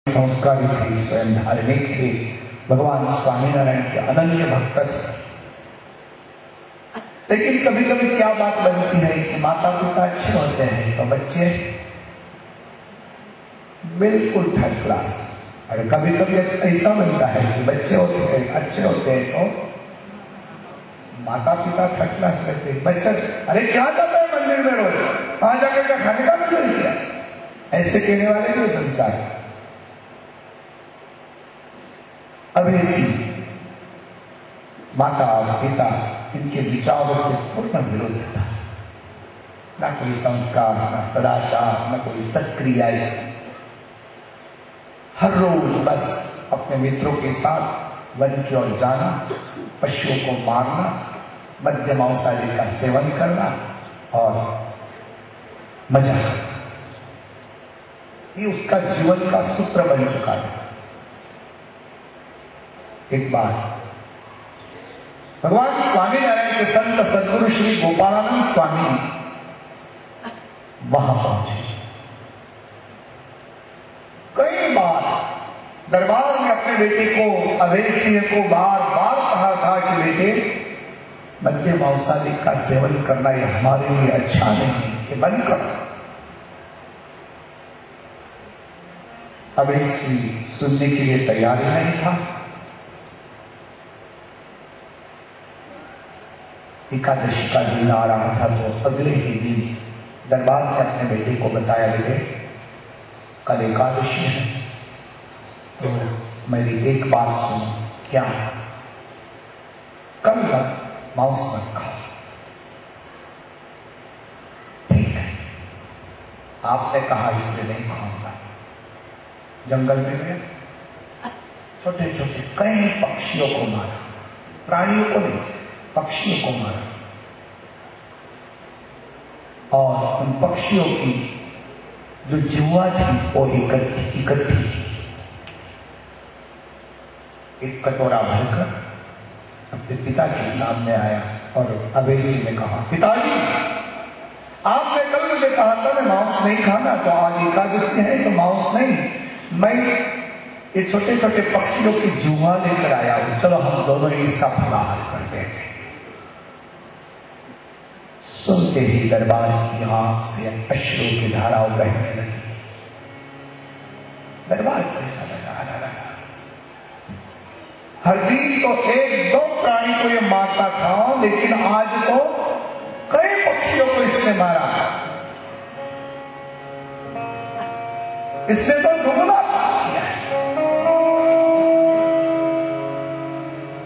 संस्कारी थे, स्वयं धार्मिक थे, भगवान स्वामीनारायण के अनन्य भक्त थे। लेकिन कभी कभी क्या बात बनती है कि माता पिता अच्छे होते हैं तो बच्चे बिल्कुल थर्ड क्लास, और कभी कभी ऐसा बनता है कि बच्चे होते हैं अच्छे होते हैं तो माता पिता थर्ड क्लास करते हैं। बच्चा अरे क्या जाता है मंदिर में रोज, वहां जाकर क्या खाने का भी किया, ऐसे कहने वाले भी संसार है। अब ऐसी माता और पिता इनके विचारों से पूर्ण विरोध था, न कोई संस्कार, न सदाचार, न कोई सत्क्रियाएं। हर रोज बस अपने मित्रों के साथ वन की ओर जाना, पशुओं को मारना, मद्य मांसाहारी का सेवन करना और मजा करना, ये उसका जीवन का सूत्र बन चुका है। एक बार भगवान स्वामीनारायण के संत सद्गुरु श्री गोपालानंद स्वामी वहां पहुंचे। कई बार दरबार में अपने बेटे को, अभय सिंह को बार बार कहा था कि बेटे मद्य मांसाहारी का सेवन करना ये हमारे लिए अच्छा नहीं, ये बंद करो। अभय सिंह सुनने के लिए तैयार ही नहीं था। एकादशी का दिन आ रहा था तो अगले ही दिन दरबार ने अपने बेटे को बताया, बेटे कल एकादशी है तो मेरी एक बात सुनो। क्या? कल तक मांस मत खाओ। ठीक है, आपने कहा इसलिए नहीं खाऊंगा। जंगल में गए, छोटे छोटे कई पक्षियों को मारा, प्राणियों को नहीं, पक्षियों को मारा, और उन पक्षियों की जो जिह्वा थी वो इकट्ठी एक कटोरा भरकर अपने पिता के सामने आया और अभय सिंह ने कहा, पिताजी आपने कल मुझे कहा था मैं मांस नहीं खाना, तो आज एकादशी है तो मांस नहीं, मैं ये छोटे छोटे पक्षियों की जुआ लेकर आया हूं, चलो हम दोनों इसका फलाहार करते हैं। सुनते ही दरबार की आंख से अश्रु की धाराओं बहने लगी। दरबार को ऐसा लगा हर दिन तो एक दो प्राणी को ये मारता था, लेकिन आज तो कई पक्षियों को इसने मारा, इसने तो दुगना किया है।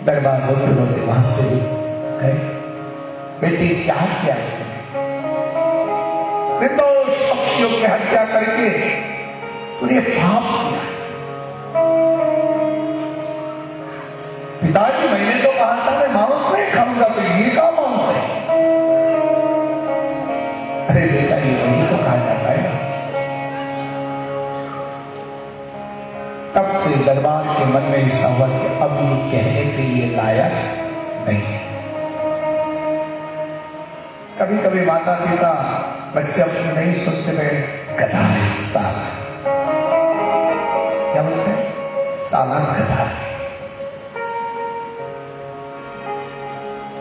दरबार रोते रोते वहां से गए, बेटी क्या किया निर्दोष पक्षियों की हत्या करके तूने पाप किया। पिताजी मैंने तो कहा था मैं मांस नहीं खाऊंगा, तो ये का मांस है? अरे बेटा ये वही तो कहा जाता है। तब से दरबार के मन में ऐसा हुआ कि अब ये कहने के लिए लायक नहीं। कभी कभी माता पिता बच्चे अपने नहीं सुनते रहे, गधा है साला, क्या बोलते हैं? साला गधा है।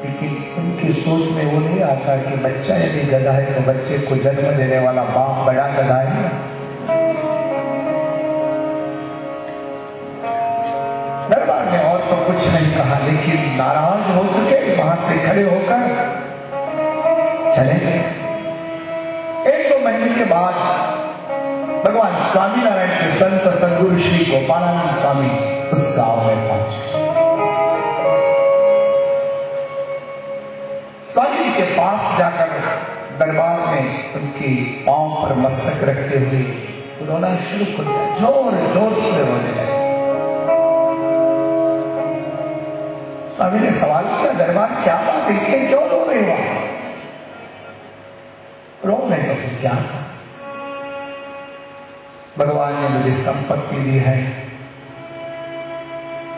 लेकिन उनकी सोच में वो नहीं आता कि बच्चा यदि गधा है तो बच्चे को जन्म देने वाला बाप बड़ा गधा है। दरबार ने और तो कुछ नहीं कहा, लेकिन नाराज हो चुके वहां से खड़े होकर चले गए। एक दो महीने के बाद भगवान स्वामीनारायण के संत सद्गुरु श्री गोपालानंद स्वामी उस गांव में पहुंचे। स्वामी के पास जाकर दरबार में उनके पांव पर मस्तक रखते हुए रोना शुरू कर दिया, जोर जोर से रोने लगे। स्वामी ने सवाल किया, दरबार क्या बात है, इतने क्यों रो रहे हो? रो रहे तो फिर क्या? भगवान ने मुझे संपत्ति दी है,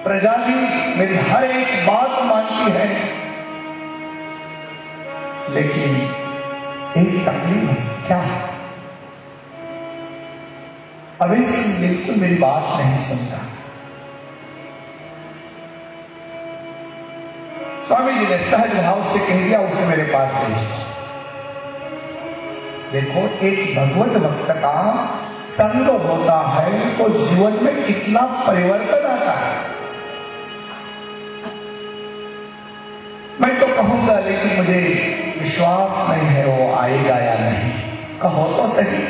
प्रजा भी मेरी हर एक बात मानती है, लेकिन एक तकलीफ है। क्या? अभी सिंह बिल्कुल मेरी बात नहीं सुनता। स्वामी जी ने सहज भाव से कह दिया उसे मेरे पास भेज। देखो, एक भगवत भक्त का संग होता है तो जीवन में कितना परिवर्तन आता है। मैं तो कहूंगा, लेकिन मुझे विश्वास नहीं है वो आएगा या नहीं। कहो तो सही,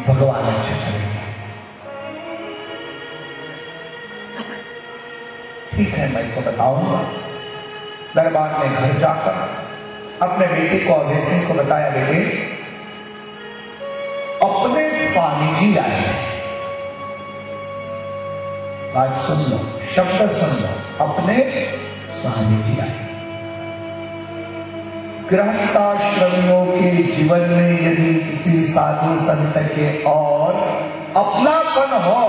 भगवान अच्छे करेंगे। ठीक है, मैं तो बताऊंगा। दरबार में घर जाकर अपने बेटे को, अभय सिंह को बताया, बेटे अपने स्वामी जी आए। बात सुन लो, शब्द सुन लो, अपने स्वामी जी आए। गृहस्थाश्रमियों के जीवन में यदि किसी साधु संत के और अपनापन हो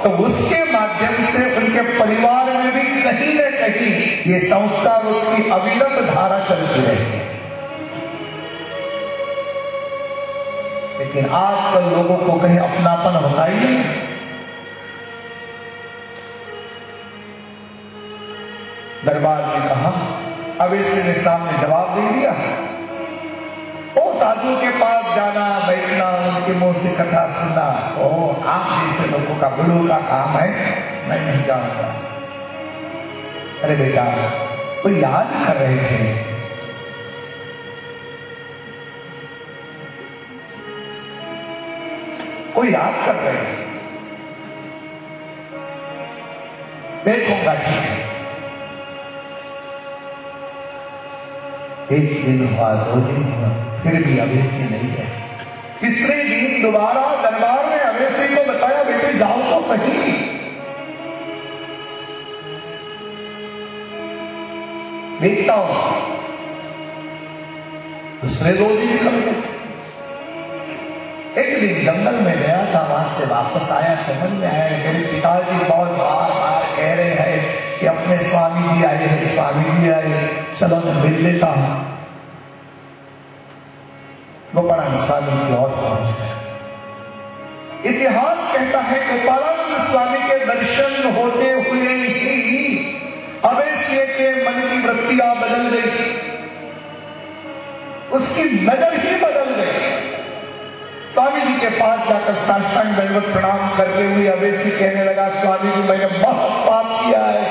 तो उसके माध्यम से उनके परिवार में भी कहीं न कहीं ये संस्कार की अविरत धारा चलती रहती है। लेकिन आजकल लोगों को कहीं अपनापन होता ही नहीं। दरबार ने कहा, अब इसने सामने जवाब दे दिया। ओ साधु के पास जाना, बैठना, उनके मुंह से कथा सुनना, ओ आप जैसे लोगों का गुरु का काम है, मैं नहीं जानता। अरे बेटा, वो याद कर रहे थे, वो याद कर रहे थे। देखूंगा, ठीक है। एक दिन हुआ, 2 दिन हुआ, फिर भी अवेसी नहीं है। तीसरे दिन दोबारा दरबार में अवेसी को बताया, बेटे जाओ तो सही। देखता हूं। दूसरे 2 दिन निकल गए। एक दिन जंगल में गया था, वहां से वापस आया तो मन में आया, मेरे पिताजी बहुत बार बार कह रहे हैं कि अपने स्वामी जी आए हैं, स्वामी जी आए, चलो मैं मिल लेता हूं। गोपालानंद स्वामी की ओर पहुंच गया। इतिहास कहता है गोपालानंद स्वामी के दर्शन होते हुए ही अवेसी के मन की वृत्तियां बदल गई, उसकी नजर ही बदल गई। स्वामी जी के पास जाकर साष्टांग दंडवत प्रणाम करते हुए अवेसी कहने लगा, स्वामी जी मैंने बहुत पाप किया है,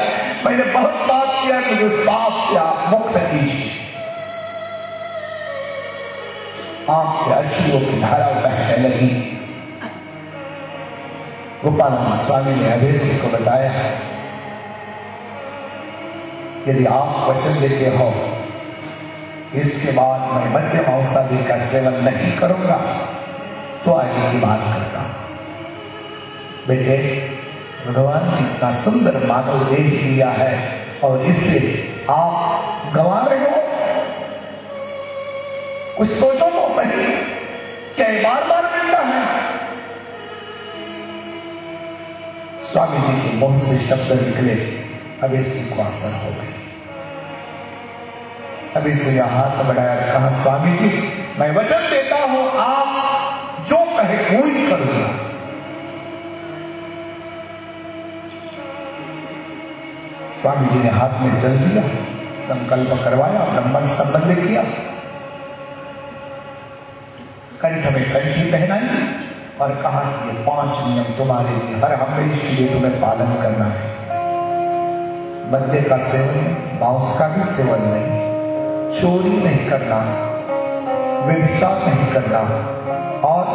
मैंने बहुत पाप किया है, मुझे उस पाप से आप मुक्त कीजिए। आंख से अश्रुओं की धारा बहने लगी। गोपालानंद स्वामी ने अवेसी को बताया, यदि आप वचन देते हो इसके बाद मैं मद्य मांसादि का सेवन नहीं करूंगा तो आगे की बात करता हूं। बेटे, भगवान ने इतना सुंदर मानव देह दिया है और इससे आप गंवा रहे हो। कुछ सोचो तो सही, क्या बार बार मिलता है? स्वामी जी के मुंह से शब्द निकले, अवेसी को असर हो गई। अवेसी हाथ बढ़ाया, कहा, स्वामी जी मैं वचन देता हूं, आप जो कहे वो ही करूंगा। स्वामी जी ने हाथ में जल दिया, संकल्प करवाया, ब्रह्मन संबंध किया, कंठ में कंठी पहनाई और कहा कि ये 5 नियम तुम्हारे लिए हर हमेशा के लिए तुम्हें पालन करना है। मद्य का सेवन, मांस का भी सेवन नहीं, चोरी नहीं करना, व्यभिचार नहीं करना और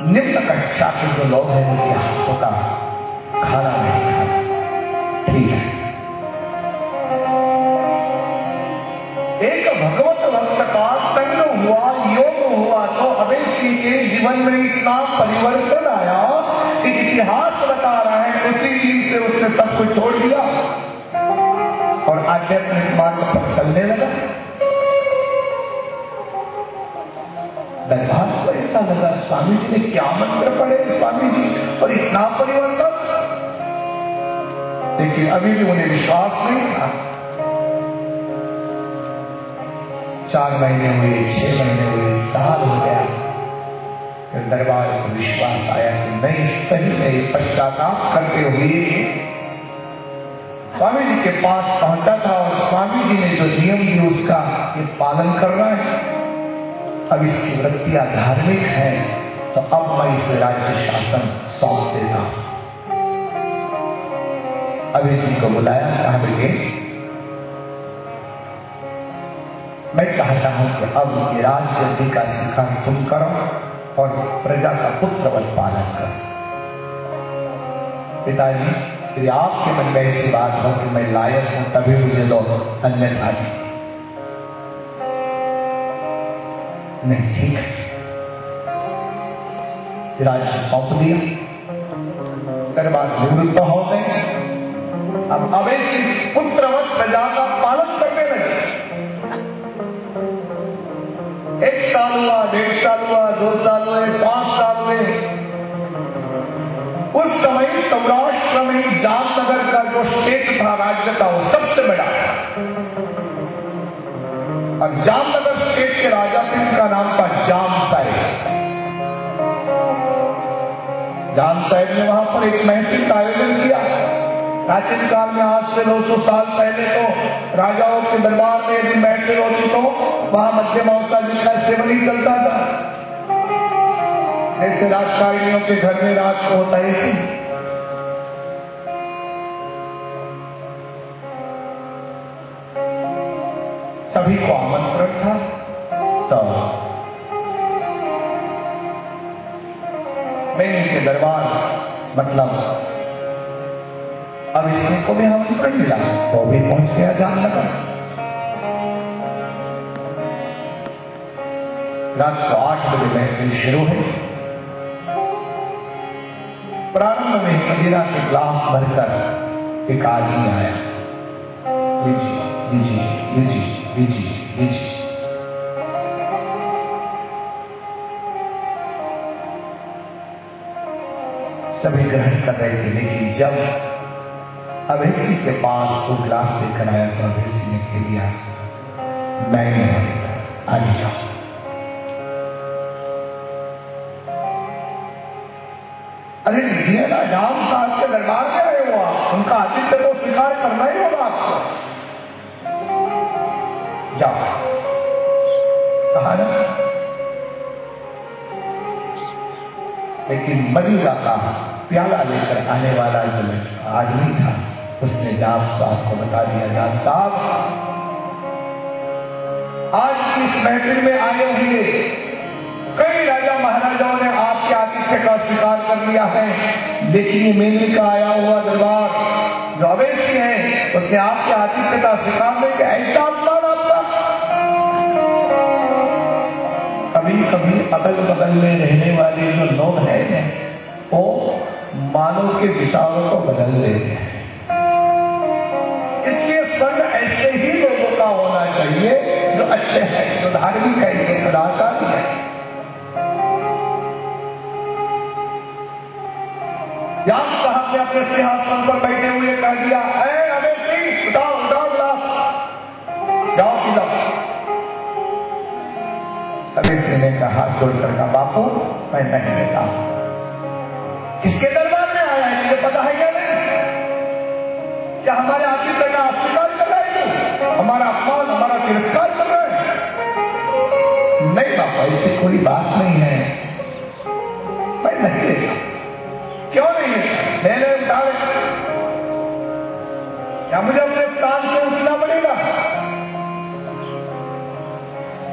निम्न कक्षा के जो लोग हैं उनके हाथों का खाना नहीं खाना। ठीक है, एक भगवत भक्त का संग हुआ, योग हुआ तो अवेसी के जीवन में इतना परिवर्तन आया कि इतिहास बता रहा है उसी दिन से उसने सब कुछ छोड़ दिया और आध्यात्मिक मार्ग पर चलने लगा। दरबार को ऐसा लगा, स्वामी जी ने क्या मंत्र पढ़े स्वामी जी और इतना परिवर्तन, लेकिन अभी भी उन्हें विश्वास नहीं था। 4 महीने हुए, 6 महीने हुए, साल हो गया, दरबार को विश्वास आया कि नहीं, सही में ये पश्चाताप करते हुए स्वामी जी के पास पहुंचा था और स्वामी जी ने जो नियम दिए उसका ये पालन कर रहा है। अब इसकी वृत्तियां धार्मिक है तो अब मैं इसे राज्य शासन सौंप देता हूं। अब इसी को बुलाया, कहा बेटे मैं चाहता हूं कि अब ये राजगद्दी का शिखर तुम करो और प्रजा का पुत्रवत पालन करो। पिताजी यदि आपके मन में ऐसी बात हो कि मैं लायक हूं तभी मुझे दो, अन्यथा नहीं। ठीक है, राज्य सौंप दिया, दरबार निवृत्त हो गए। अब अवैसी पुत्रवत प्रजा का पालन करने लगे। 1 साल हुआ, 1.5 साल हुआ, 2 साल हुए, 5 साल हुए। उस समय सौराष्ट्र में जामनगर का जो क्षेत्र था, राज्य था, वो सबसे बड़ा था। और जामनगर क्षेत्र के राजा थे, उनका नाम था जाम साहेब। जाम साहेब ने वहां पर एक महफिल का आयोजन किया। प्राचीन काल में आज से 900 साल पहले तो राजाओं के दरबार में यदि महफिल होती तो वहां मध्य मांसाहारी का सेवन ही चलता था। ऐसे राजकारणियों के घर में रात को होता है ऐसे। सभी को आमंत्रण था तो मैं इनके दरबार मतलब अब इसी को भी आमंत्रण मिला तो भी पहुंच गया जामनगर। रात को 8 बजे महफिल शुरू है। प्रारंभ में मदिरा के ग्लास भरकर एक आदमी आया, लीजिए लीजिए लीजिए लीजिए लीजिए। सभी ग्रहण कर रहे थे, लेकिन जब अवैसी के पास वो ग्लास लेकर आया तो अवैसी ने कह दिया मैं आ जाओ। अरे ये ना जाम साहब के दरबार में आए हो आप, उनका आतिथ्य को स्वीकार करना ही होगा आपको। जाओ, कहा ना। लेकिन मदिरा का प्याला लेकर आने वाला जो आदमी था उसने जाम साहब को बता दिया, जाम साहब आज इस महफिल में आए हुए कई राजा महाराजाओं ने आपके आतिथ्य का स्वीकार कर लिया है, लेकिन ये मेले का आया हुआ दरबार जो अवैसी है उसने आपके आतिथ्य का स्वीकार नहीं किया। ऐसा अपमान आपका। कभी कभी अगल बगल में रहने वाले जो लोग हैं वो मानव के विचारों को बदल देते हैं। इसलिए संग ऐसे ही लोगों का होना चाहिए जो अच्छे हैं, जो धार्मिक है, जो सदाचारी है। जाम साहब ने अपने सिंहासन पर बैठे हुए कह दिया, अवैसी उठाओ उठाओ गिलास, जाओ पी लो। अवैसी ने कहा जोड़कर का बापू मैं नहीं लेता। किसके दरबार में आया है मुझे पता है या नहीं? क्या हमारे आतिथ्य का अस्वीकार कर रहा है? हमारा अपमान, हमारा तिरस्कार कर रहा है? नहीं बापा, ऐसी कोई बात नहीं है, मैं नहीं लेता। क्यों नहीं लेने उठा ले? क्या मुझे अपने स्थान से उठना पड़ेगा?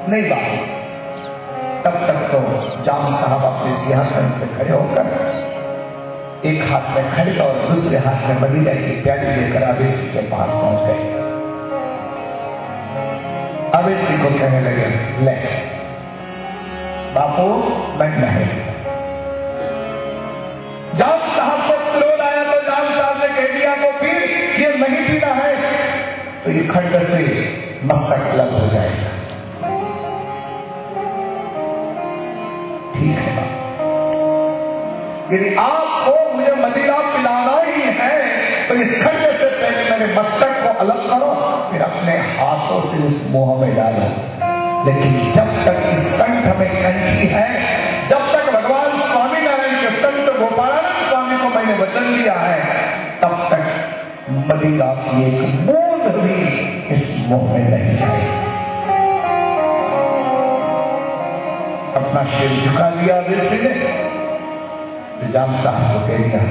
नहीं बाबू। तब तक तो जाम साहब अपने सिंहासन से खड़े होकर एक हाथ में खड़े और दूसरे हाथ में मदिरा की प्याली लेकर अवैसी के पास पहुंच गए। अवैसी को कहने लगे, ले बापू मैं नहीं। जाम साहब को क्रोध आया तो जाम साहब ने कह दिया तो फिर ये नहीं पीना है तो ये खंड से मस्तक अलग हो जाएगा। ठीक है, यदि आपको मुझे मदिरा पिलाना ही है तो इस खंड से पहले मेरे मस्तक को अलग करो, फिर अपने हाथों से उस मुंह में डालो। लेकिन जब तक इस कंठ में कंठी है, जब तक तक भगवान स्वामीनारायण के संत गोपालानंद स्वामी को मैंने वचन दिया है, तब तक मदिरा की एक बूंद भी इस मुंह में नहीं जाएगी। अपना सिर झुका लिया वैसे ने, निजाम साहब को कह दिया,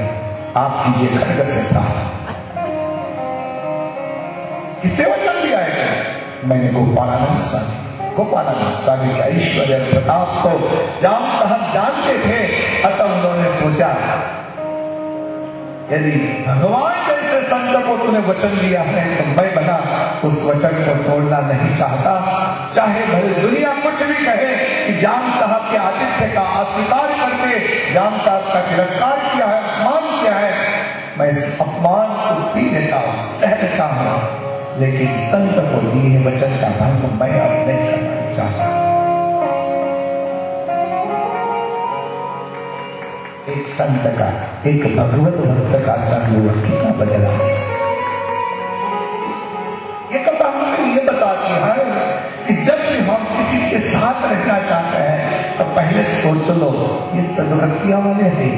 आप कीजिए खड़ग से था। किससे वचन दिया है? मैंने गोपालानंद स्वामी का ऐश्वर्य प्रताप को जाम साहब जानते थे, अतः उन्होंने सोचा यदि भगवान जैसे संत को तूने वचन दिया है तो मैं बना उस वचन को तोड़ना नहीं चाहता। चाहे भले दुनिया कुछ भी कहे कि जाम साहब के आतिथ्य का अस्वीकार करके जाम साहब का तिरस्कार किया है, अपमान किया है, मैं इस अपमान को पी लेता हूं, सह लेता हूं, लेकिन संत को दिए वचन का भंग मैं अब नहीं करना चाहता। एक संत का, एक भगवत भक्त का संग कितना बदला। ये कथा हमें ये बताती है कि जब भी हम किसी के साथ रहना चाहते हैं तो पहले सोच लो ये सदवृत्तियां वाले हैं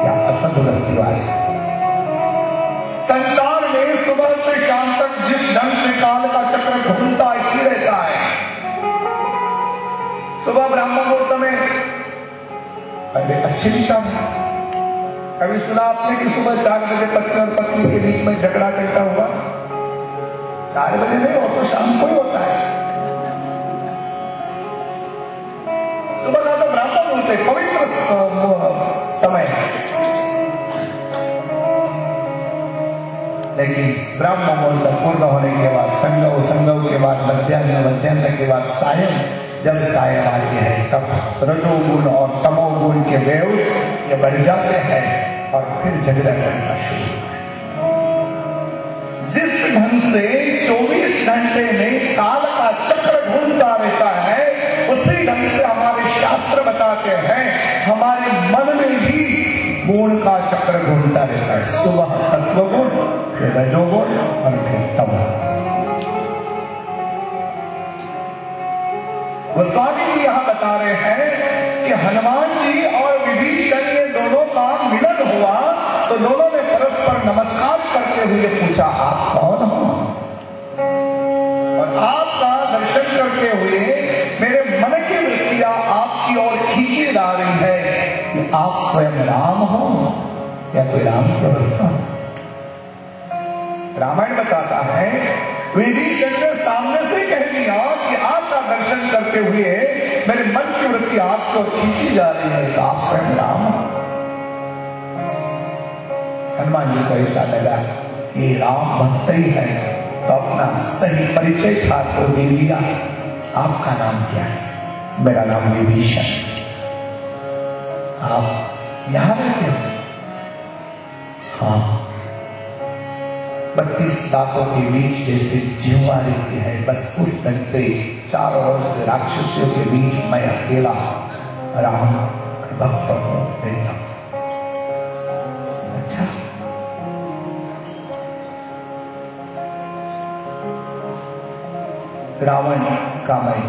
या असदवृत्ति वाले। संसार में सुबह से शाम तक जिस ढंग से काल का चक्र घूमता ही रहता है, सुबह ब्राह्मण मुहूर्त में पहले अच्छे विचार है। कभी सुना आपने कि सुबह 4 बजे पत्नी और पत्नी के बीच में झगड़ा करता हुआ? 4 बजे नहीं हो तो शाम को ही होता है। सुबह का तो ब्राह्मण मुहूर्त पवित्र समय है, लेकिन ब्राह्मण मुहूर्त पूर्ण होने के बाद संगव के बाद मध्याह्न के बाद सायं, जब सायं आती है तब रजोगुण और तमोगुण के वेव ये बढ़ जाते हैं और फिर झगड़ा करना शुरू। जिस ढंग से 24 घंटे में काल का चक्र घूमता रहता है, उसी ढंग से हमारे शास्त्र बताते हैं हमारे मन में भी गुण का चक्र घूमता रहता है। सुबह सत्वगुण, फिर रजोगुण और फिर तमोगुण। गोस्वामी जी यहाँ बता रहे हैं कि हनुमान जी और विभीषण ये दोनों का मिलन हुआ तो दोनों ने परस्पर नमस्कार करते हुए पूछा, आप कौन हो? और आपका दर्शन करते हुए मेरे मन की वृत्तियां आपकी ओर खींची जा रही है कि आप स्वयं राम हो या कोई राम प्रवक्ता? रामायण बताता है विभीषण ने सामने से कह दिया कि आपका दर्शन करते हुए मेरे मन की वृत्ति आपको खींची जा रही है, आप स्वयं राम। हनुमान जी को ऐसा लगा कि राम भक्त ही है, तो अपना सही परिचय ठाकुर दे दिया। आपका नाम क्या है? मेरा नाम विभीषण। आप यहां रहते हो? हाँ। 32 दांतों के बीच जैसे जिह्वा रहती है, बस उस ढंग से चारों ओर से राक्षसियों के बीच मैं अकेला राम भक्त हूं, रहता हूं। अच्छा, रावण का मैं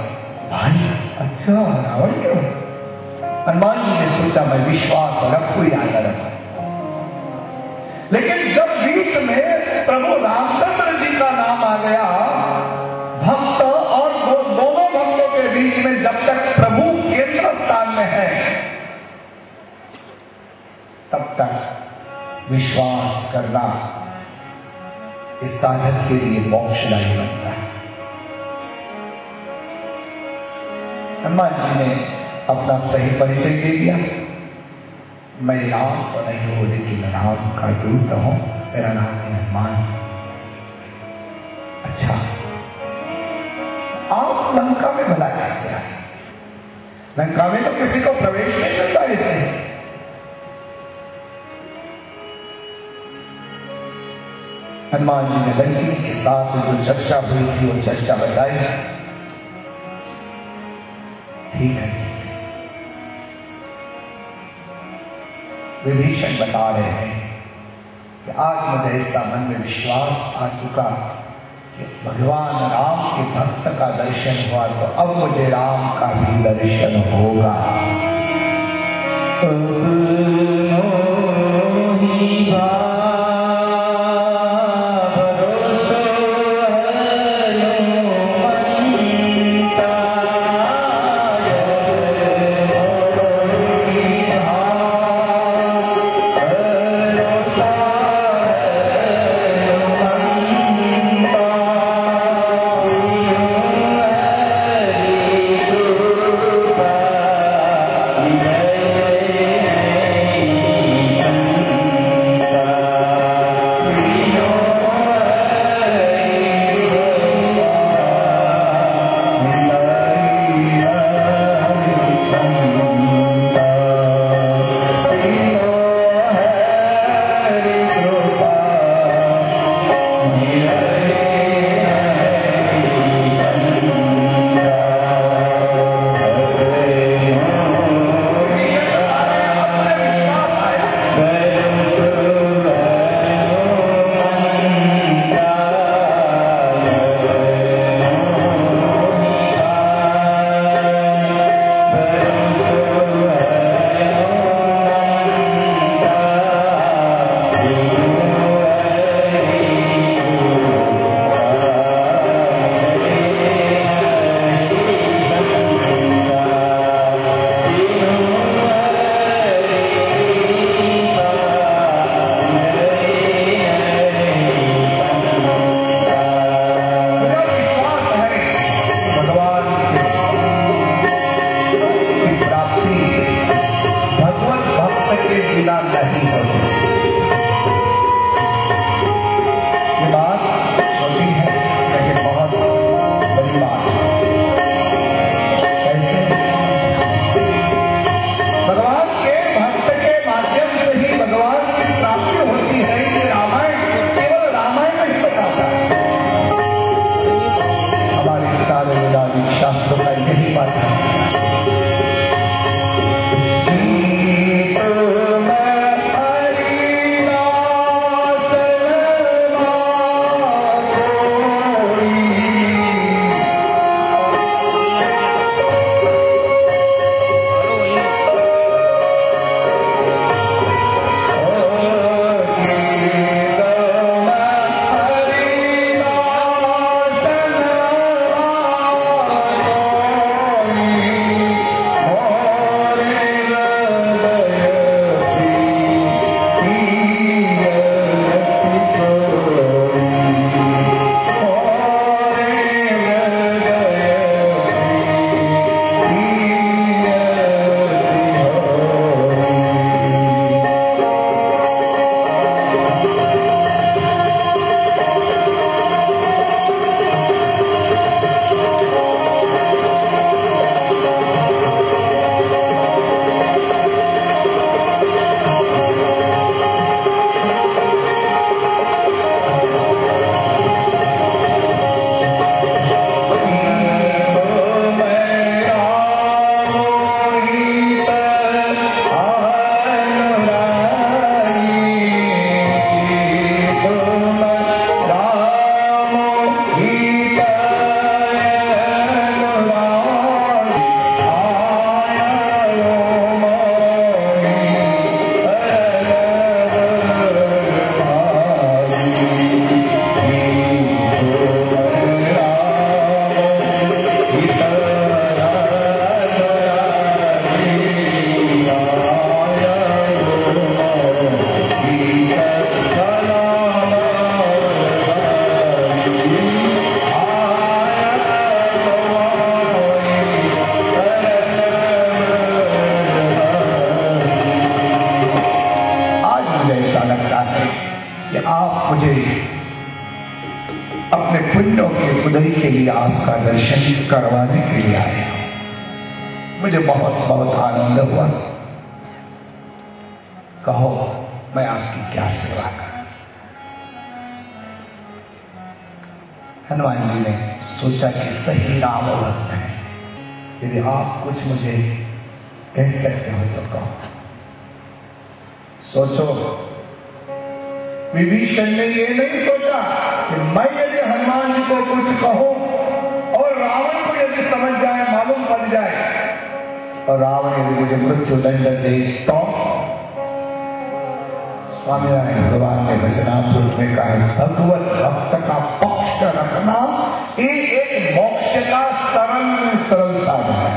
भाई? अच्छा, रावण क्यों? हनुमान जी ने सोचा मैं विश्वास रखू या न रखू, लेकिन जब बीच में प्रभु रामचंद्र जी का नाम आ गया, भक्त और दोनों भक्तों के बीच में जब तक प्रभु केंद्र स्थान में है तब तक विश्वास करना इस साधक के लिए मोक्षदायी बनता है। हनुमान जी ने अपना सही परिचय दे दिया, मैं राम तो नहीं हूं लेकिन राम का दूत हूं, मेरा नाम है हनुमान। अच्छा, आप लंका में भला कैसे आए? लंका में तो किसी को प्रवेश नहीं मिलता इसमें। हनुमान जी ने लंकी के साथ जो चर्चा हुई थी वो चर्चा बताई। ठीक है, विभीषण बता रहे हैं कि आज मुझे ऐसा मन में विश्वास आ चुका कि भगवान राम के भक्त का दर्शन हुआ तो अब मुझे राम का भी दर्शन होगा। उदय के लिए आपका दर्शन करवाने के लिए आया। मुझे बहुत बहुत आनंद हुआ। कहो मैं आपकी क्या सेवा करूं। हनुमान जी ने सोचा कि सही राम भक्त है, यदि आप कुछ मुझे कह सकते हो तो कहो। सोचो, विभीषण ने ये नहीं सोचा कि मैं यदि हनुमान जी को कुछ कहूं और रावण को यदि समझ जाए, मालूम पड़ जाए और रावण यदि मुझे मृत्यु दंड दे तो स्वामीनारायण भगवान ने वचनामृत में कहा भगवत भक्त का पक्ष रखना ये एक मोक्ष का सरल साधन है।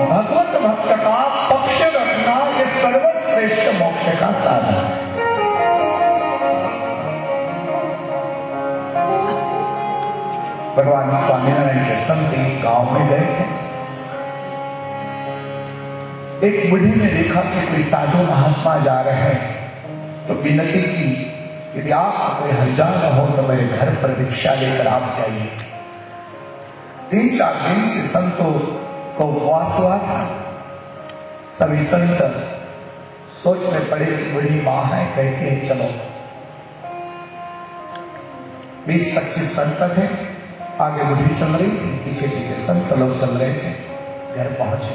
भगवत भक्त का पक्ष रखना ये सर्वश्रेष्ठ मोक्ष का साधन है। भगवान स्वामीनारायण के संत एक गांव में गए थे। एक बुढ़ी ने देखा कि कोई साधु महात्मा जा रहे हैं तो विनती की यदि आप कोई हर्जा न हो तो मेरे घर पर भिक्षा लेकर आप जाइए। 3-4 दिन से संतों को उपवास हुआ था। सभी संत सोच में पड़े कि बड़ी मां है, कहते हैं चलो। 20-25 संत थे, आगे बुढ़ी चल रही थी, पीछे पीछे संत लोग चल रहे थे। घर पहुंचे,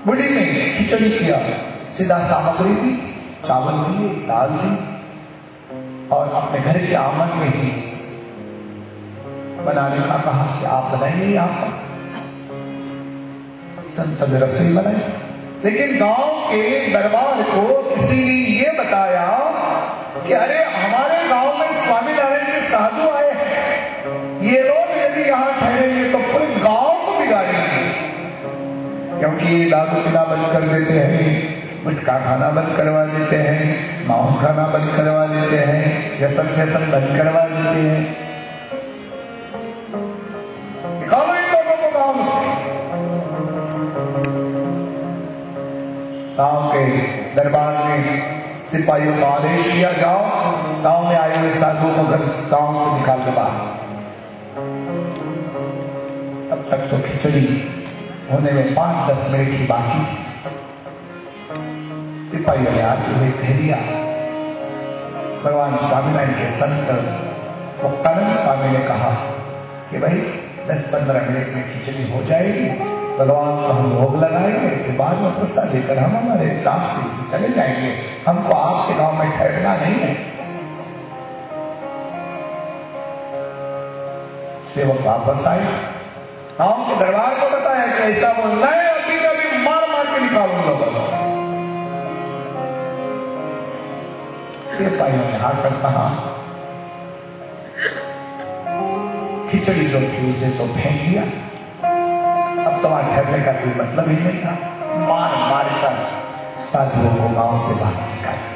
बुढ़ी ने खिचड़ी किया, सीधा सामग्री दी, चावल दिए, दाल दी और अपने घर के आंगन में ही बनाने का कहा कि आप बनाइए। आप संत ने रसोई बनाई, लेकिन गांव के दरबार को किसी ने ये बताया कि अरे हमारे गांव में स्वामीनारायण के साधु आए हैं, ये लोग यदि यहाँ ठहरेंगे तो पूरे गांव को बिगाड़ेंगे, क्योंकि दारू पीना बंद कर देते हैं, गुटखा खाना बंद करवा देते हैं, मांस खाना बंद करवा देते हैं, व्यसन व्यसन बंद करवा देते हैं। निकालो इन लोगों को गांव से। गांव के दरबार में सिपाहियों का आदेश किया, जाओ गांव में आए हुए साधुओं को घर गांव से निकाल के बाहर। अब तक तो खिचड़ी होने में 5-10 मिनट की बाकी। सिपाहियों ने आते हुए कह दिया, भगवान स्वामीनारायण के संत मुक्तानंद स्वामी ने कहा कि भाई 10-15 मिनट में खिचड़ी हो जाएगी, भगवान को हम भोग लगाएंगे, के बाद में प्रसाद लेकर हम हमारे रास्ते से चले जाएंगे, हमको आपके गांव में ठहरना नहीं है। सेवक वापस आए, गांव के दरबार को बताया कि ऐसा बोलना है, अभी कभी मार मार के निकालूंगा लोगों। सिपाहियों ने आकर कहा खिचड़ी जो थी उसे तो फेंक दिया, अब तो वहां ठहरने का कोई मतलब ही नहीं था। मार मार कर साधुओं को गांव से बाहर निकाला।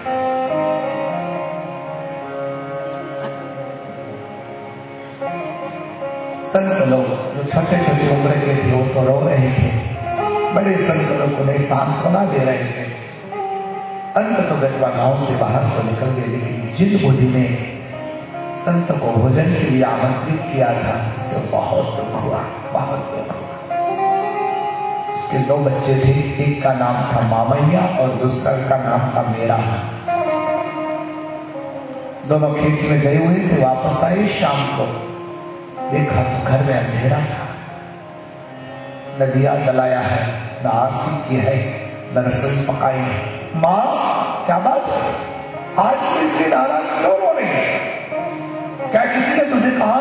संत लोग जो छोटे छोटे उम्र के थे वो तो रो रहे थे, बड़े संत लोग उन्हें सांत्वना दे रहे थे। अंत तो गजवा गांव से बाहर तो निकल गए, लेकिन जिस बुढ़ी ने संत को भोजन के लिए आमंत्रित किया था उससे बहुत दुख हुआ, बहुत दुख हुआ। उसके 2 बच्चे थे, एक का नाम था मामैया और दूसरा का नाम था मेरा। दोनों खेत में गए हुए थे, वापस आए शाम को, देखा तो घर में अंधेरा था, न दिया जलाया है, न आरती की है, न रसोई पकाई है। माँ क्या बात है, आज इतनी नाराज क्यों हो रही है, क्या किसी ने तुझे कहा?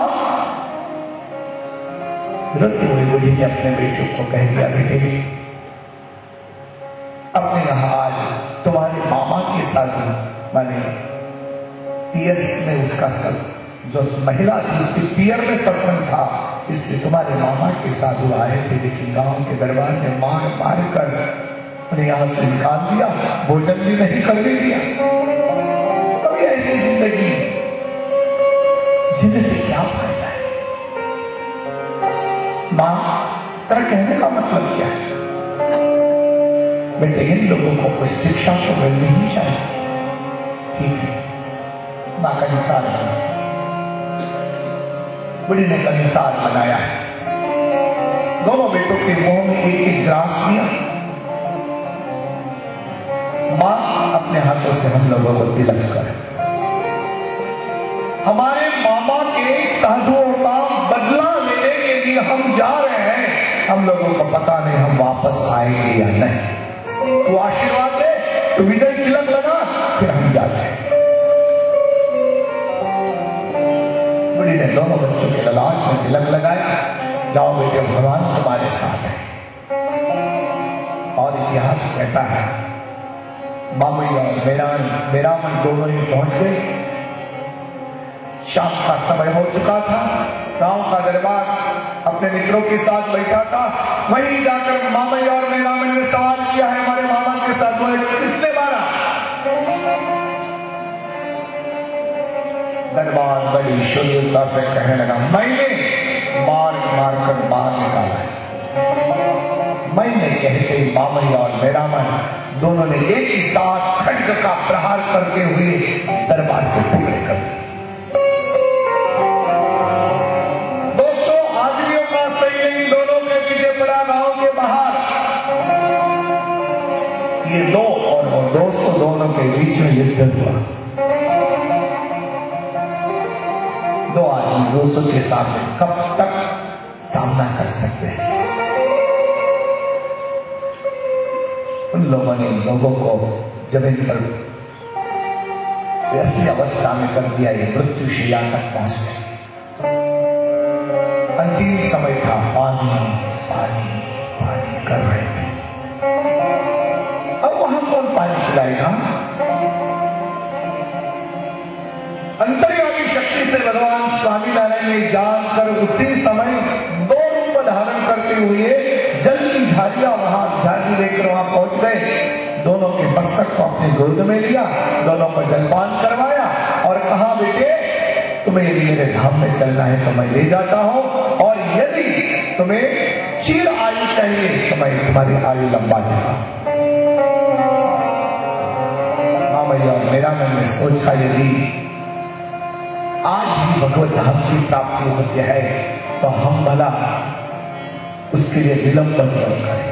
रोती हुई बुढ़ी ने अपने बेटे को कह दिया, बेटे अपने यहाँ आज तुम्हारे मामा के साथ माने पियर्स में उसका जो महिला थी उसके पियर में सत्संग था, इसलिए तुम्हारे मामा के साधु आए थे, लेकिन गांव के दरबार में मार मार कर उन्हें यहां से निकाल दिया, भोजन भी नहीं करने दिया। तो ये ऐसी जिंदगी जीने से क्या फायदा है? मां तेरा कहने का मतलब क्या है? बेटे इन लोगों को कुछ शिक्षा तो मिलनी ही चाहिए। ठीक है, मां का निसार बना, बुढ़ी ने कमिसार बनाया, दोनों बेटों के मुंह में एक एक ग्रास दिया। मां अपने हाथों से हम लोगों को तिलक कर, हमारे मामा के साधुओं का बदला लेने के लिए हम जा रहे हैं, हम लोगों को पता नहीं हम वापस आएंगे या नहीं। तो आशीर्वाद दे, तो विजय तिलक लगा, फिर हम जाते हैं। बुढ़ी ने दोनों बच्चों के ललाट में तिलक लगाया। जाओ बेटे, भगवान तुम्हारे साथ है। और इतिहास कहता है मामई और मेरामन दोनों ही पहुंच गए। शाम का समय हो चुका था, गांव का दरबार अपने मित्रों के साथ बैठा था। वहीं जाकर मामई और मेरामन ने सवाल किया है हमारे मामा के साथ, बोले किसने मारा? दरबार बड़ी शुद्धता से कहने लगा, मैंने मार कर बाहर निकाला है। मैंने कहते ही मामई और मेरामन दोनों ने एक ही साथ खड्ग का प्रहार करते हुए दरबार को टुकड़े कर दिए। दोस्तों, आदमियों का सही नहीं, दोनों के पीछे पड़ा गांव के बाहर। ये दो और वो दोस्तों दोनों के बीच में युद्ध हुआ। दो आदमी दोस्तों के सामने कब तक सामना कर सकते हैं? उन लोगों ने लोगों को जमीन पर ऐसी अवस्था में कर दिया, ये मृत्यु शैया तक पहुंच गए। अंतिम समय था, पानी पानी पानी कर रहे थे। अब वहां कौन पानी पिलाएगा? अंतर्यामी शक्ति से भगवान स्वामीनारायण ने जानकर उसी समय दो रूप धारण करते हुए जल की झाड़ियां वहां झाड़ी लेकर वहां पहुंच गए। दोनों के मस्तक को अपने गोद में लिया, दोनों को जलपान करवाया और कहा बेटे, तुम्हें यदि मेरे धाम में चलना है तो मैं ले जाता हूं, और यदि तुम्हें चिर आयु चाहिए तो मैं तुम्हारी आयु लंबा दूंगा। मामई और मेरामन ने सोचा, यदि आज भी भगवत धाम की प्राप्ति होती है तो हम भला उसके लिए विलंब करें।